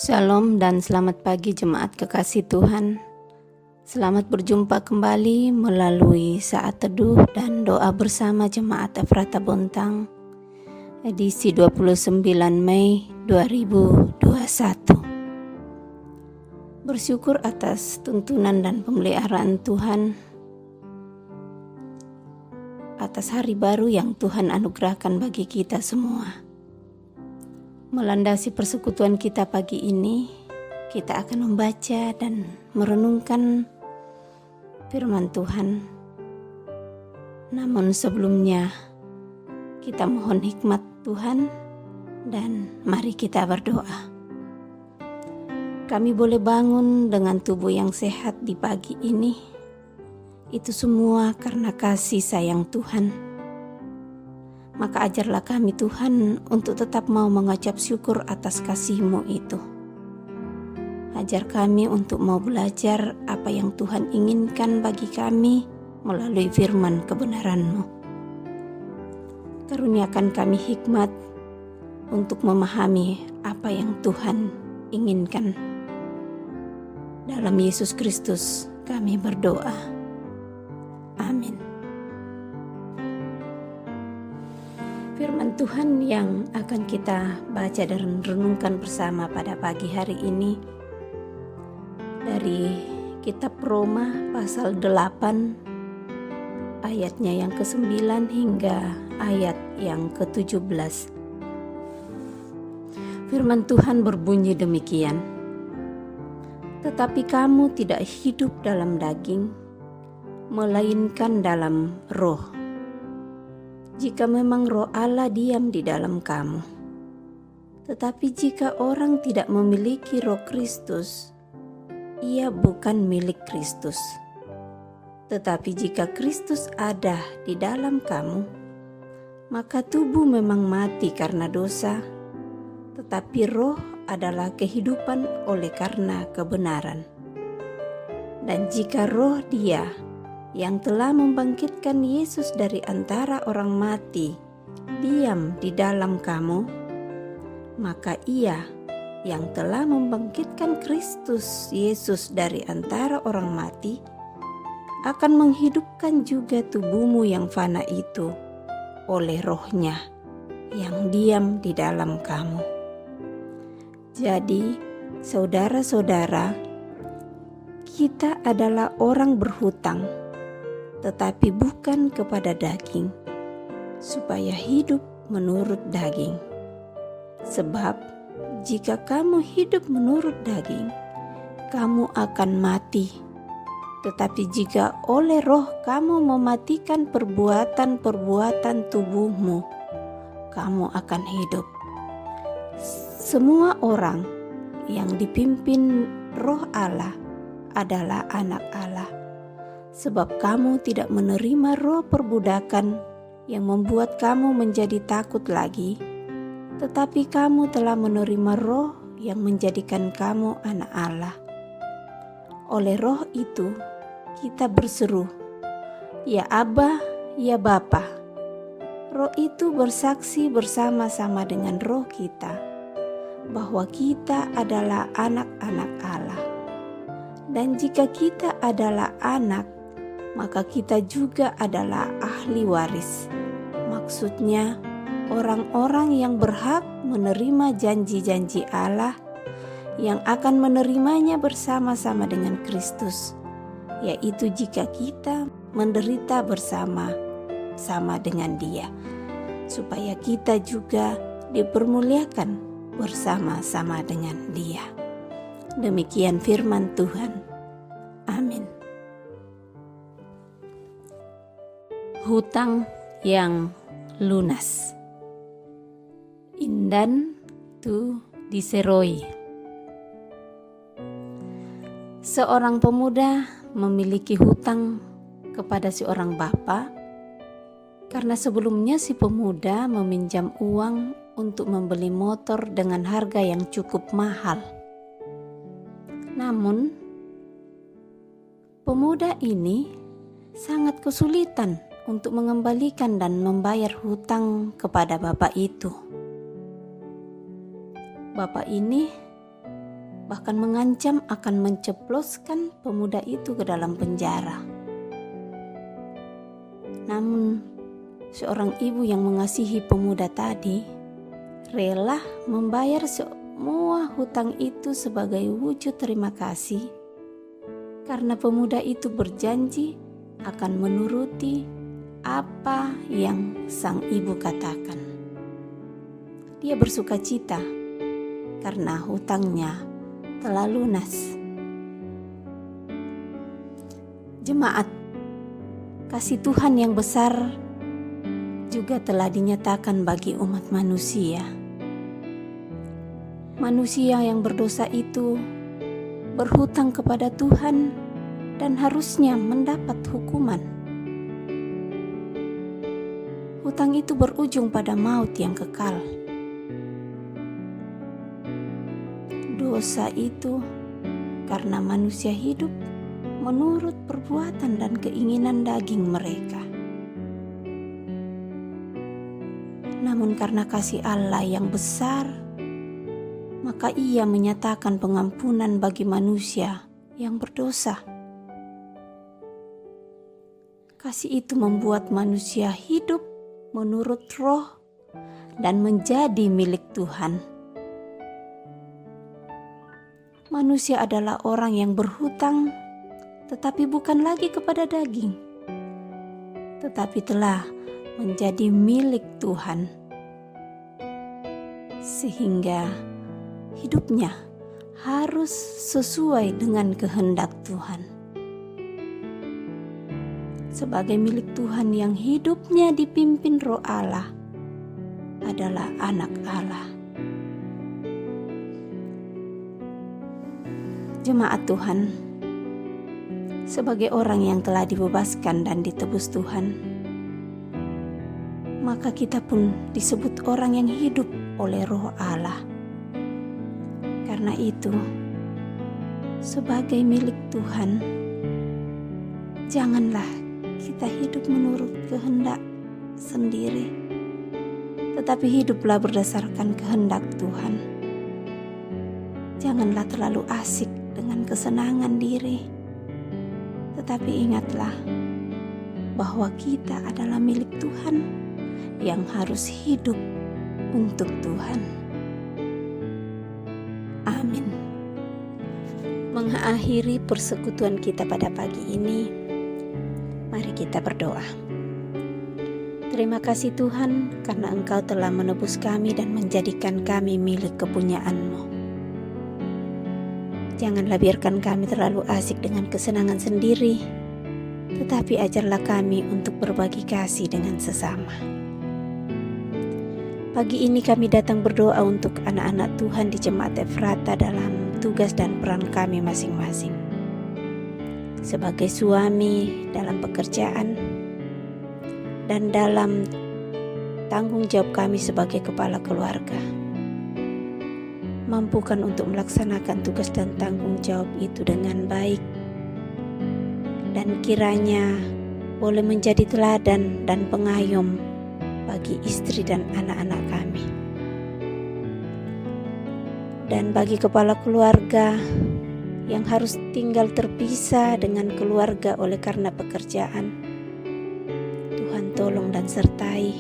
Shalom dan selamat pagi jemaat kekasih Tuhan. Selamat berjumpa kembali melalui saat teduh dan doa bersama jemaat Efrata Bontang, edisi 29 Mei 2021. Bersyukur atas tuntunan dan pemeliharaan Tuhan, atas hari baru yang Tuhan anugerahkan bagi kita semua. Melandasi persekutuan kita pagi ini, kita akan membaca dan merenungkan firman Tuhan. Namun sebelumnya, kita mohon hikmat Tuhan dan mari kita berdoa. Kami boleh bangun dengan tubuh yang sehat di pagi ini. Itu semua karena kasih sayang Tuhan. Maka ajarlah kami Tuhan untuk tetap mau mengucap syukur atas kasih-Mu itu. Ajar kami untuk mau belajar apa yang Tuhan inginkan bagi kami melalui firman kebenaran-Mu. Karuniakan kami hikmat untuk memahami apa yang Tuhan inginkan. Dalam Yesus Kristus kami berdoa. Amin. Firman Tuhan yang akan kita baca dan renungkan bersama pada pagi hari ini dari kitab Roma pasal 8 ayatnya yang ke-9 hingga ayat yang ke-17. Firman Tuhan berbunyi demikian. Tetapi kamu tidak hidup dalam daging, melainkan dalam roh. Jika memang roh Allah diam di dalam kamu. Tetapi jika orang tidak memiliki roh Kristus, ia bukan milik Kristus. Tetapi jika Kristus ada di dalam kamu, maka tubuh memang mati karena dosa, tetapi roh adalah kehidupan oleh karena kebenaran. Dan jika roh Dia yang telah membangkitkan Yesus dari antara orang mati diam di dalam kamu, maka Ia yang telah membangkitkan Kristus Yesus dari antara orang mati akan menghidupkan juga tubuhmu yang fana itu oleh Roh-Nya yang diam di dalam kamu. Jadi, saudara-saudara, kita adalah orang berhutang, tetapi bukan kepada daging, supaya hidup menurut daging. Sebab jika kamu hidup menurut daging, kamu akan mati. Tetapi jika oleh roh kamu mematikan perbuatan-perbuatan tubuhmu, kamu akan hidup. Semua orang yang dipimpin roh Allah adalah anak Allah. Sebab kamu tidak menerima roh perbudakan yang membuat kamu menjadi takut lagi, tetapi kamu telah menerima roh yang menjadikan kamu anak Allah. Oleh roh itu kita berseru, "Ya Aba, ya Bapa." Roh itu bersaksi bersama-sama dengan roh kita bahwa kita adalah anak-anak Allah. Dan jika kita adalah anak, maka kita juga adalah ahli waris. Maksudnya, orang-orang yang berhak menerima janji-janji Allah yang akan menerimanya bersama-sama dengan Kristus, yaitu jika kita menderita bersama-sama dengan Dia, supaya kita juga dipermuliakan bersama-sama dengan Dia. Demikian firman Tuhan. Amin. Hutang yang lunas. Indan tu diseroi. Seorang pemuda memiliki hutang kepada seorang bapa karena sebelumnya si pemuda meminjam uang untuk membeli motor dengan harga yang cukup mahal. Namun, pemuda ini sangat kesulitan untuk mengembalikan dan membayar hutang kepada bapak itu. Bapak ini bahkan mengancam akan menceploskan pemuda itu ke dalam penjara. Namun, seorang ibu yang mengasihi pemuda tadi rela membayar semua hutang itu sebagai wujud terima kasih, karena pemuda itu berjanji akan menuruti apa yang sang ibu katakan. Dia bersuka cita karena hutangnya telah lunas. Jemaat, kasih Tuhan yang besar juga telah dinyatakan bagi umat manusia. Manusia yang berdosa itu berhutang kepada Tuhan dan harusnya mendapat hukuman. Hutang itu berujung pada maut yang kekal. Dosa itu karena manusia hidup menurut perbuatan dan keinginan daging mereka. Namun karena kasih Allah yang besar, maka Ia menyatakan pengampunan bagi manusia yang berdosa. Kasih itu membuat manusia hidup menurut roh dan menjadi milik Tuhan. Manusia adalah orang yang berhutang, tetapi bukan lagi kepada daging, tetapi telah menjadi milik Tuhan, sehingga hidupnya harus sesuai dengan kehendak Tuhan. Sebagai milik Tuhan yang hidupnya dipimpin Roh Allah, adalah anak Allah. Jemaat Tuhan, sebagai orang yang telah dibebaskan dan ditebus Tuhan, maka kita pun disebut orang yang hidup oleh Roh Allah. Karena itu, sebagai milik Tuhan, janganlah kita hidup menurut kehendak sendiri, tetapi hiduplah berdasarkan kehendak Tuhan. Janganlah terlalu asik dengan kesenangan diri, tetapi ingatlah bahwa kita adalah milik Tuhan yang harus hidup untuk Tuhan. Amin. Mengakhiri persekutuan kita pada pagi ini, mari kita berdoa. Terima kasih Tuhan, karena Engkau telah menebus kami dan menjadikan kami milik kepunyaan-Mu. Janganlah biarkan kami terlalu asik dengan kesenangan sendiri, tetapi ajarlah kami untuk berbagi kasih dengan sesama. Pagi ini kami datang berdoa untuk anak-anak Tuhan di Jemaat Efrata dalam tugas dan peran kami masing-masing. Sebagai suami dalam pekerjaan dan dalam tanggung jawab kami sebagai kepala keluarga. Mampukan untuk melaksanakan tugas dan tanggung jawab itu dengan baik, dan kiranya boleh menjadi teladan dan pengayom bagi istri dan anak-anak kami. Dan bagi kepala keluarga yang harus tinggal terpisah dengan keluarga oleh karena pekerjaan, Tuhan tolong dan sertai,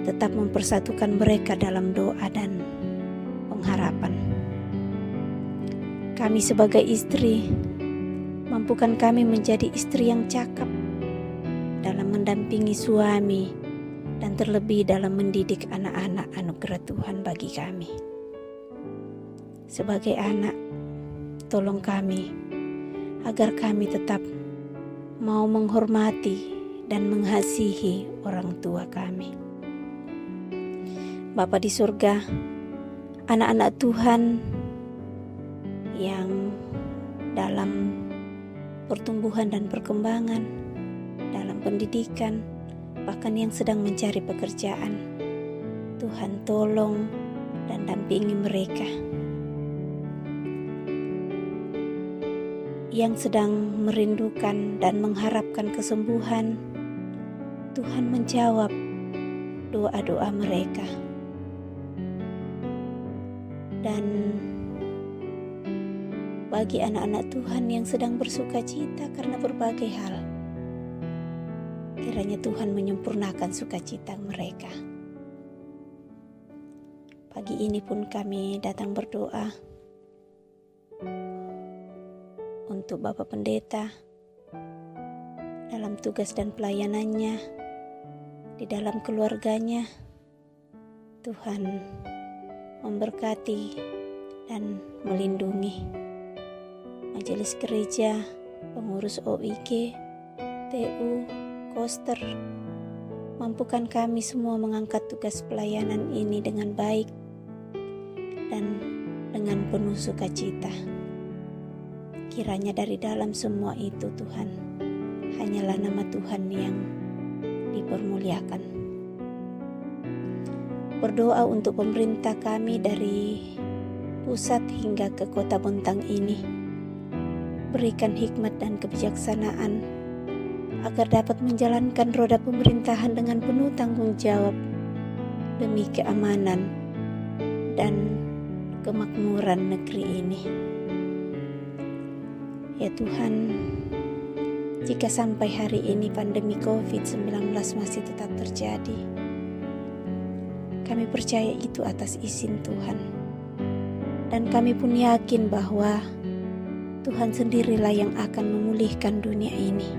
tetap mempersatukan mereka dalam doa dan pengharapan. Kami sebagai istri, mampukan kami menjadi istri yang cakap dalam mendampingi suami dan terlebih dalam mendidik anak-anak anugerah Tuhan bagi kami. Sebagai anak, tolong kami agar kami tetap mau menghormati dan mengasihi orang tua kami. Bapa di surga, anak-anak Tuhan yang dalam pertumbuhan dan perkembangan, dalam pendidikan, bahkan yang sedang mencari pekerjaan, Tuhan tolong dan dampingi mereka. Yang sedang merindukan dan mengharapkan kesembuhan, Tuhan menjawab doa-doa mereka. Dan bagi anak-anak Tuhan yang sedang bersuka cita karena berbagai hal. Kiranya Tuhan menyempurnakan sukacita mereka. Pagi ini pun kami datang berdoa untuk Bapak Pendeta dalam tugas dan pelayanannya, di dalam keluarganya. Tuhan memberkati dan melindungi majelis gereja, pengurus OIG, TU, Koster. Mampukan kami semua mengangkat tugas pelayanan ini dengan baik dan dengan penuh sukacita. Kiranya dari dalam semua itu Tuhan, hanyalah nama Tuhan yang dipermuliakan. Berdoa untuk pemerintah kami dari pusat hingga ke kota Bontang ini. Berikan hikmat dan kebijaksanaan agar dapat menjalankan roda pemerintahan dengan penuh tanggung jawab demi keamanan dan kemakmuran negeri ini. Ya Tuhan, jika sampai hari ini pandemi COVID-19 masih tetap terjadi, kami percaya itu atas izin Tuhan. Dan kami pun yakin bahwa Tuhan sendirilah yang akan memulihkan dunia ini.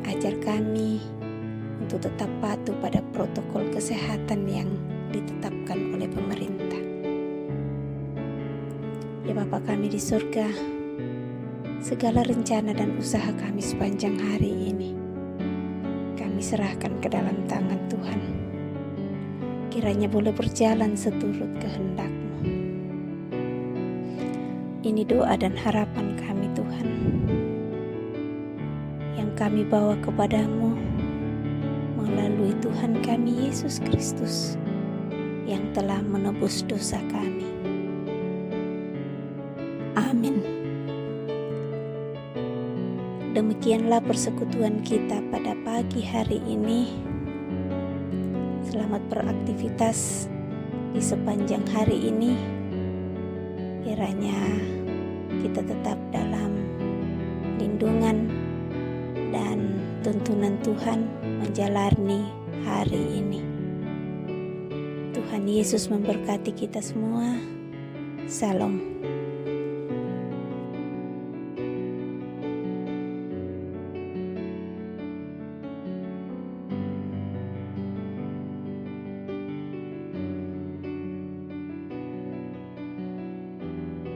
Ajar kami untuk tetap patuh pada protokol kesehatan yang ditetapkan oleh pemerintah. Ya Bapa kami di surga, segala rencana dan usaha kami sepanjang hari ini kami serahkan ke dalam tangan Tuhan. Kiranya boleh berjalan seturut kehendak-Mu. Ini doa dan harapan kami Tuhan, yang kami bawa kepadamu melalui Tuhan kami Yesus Kristus yang telah menebus dosa kami. Amin. Demikianlah persekutuan kita pada pagi hari ini. Selamat beraktivitas di sepanjang hari ini. Kiranya kita tetap dalam lindungan dan tuntunan Tuhan menjalani hari ini. Tuhan Yesus memberkati kita semua. Salam.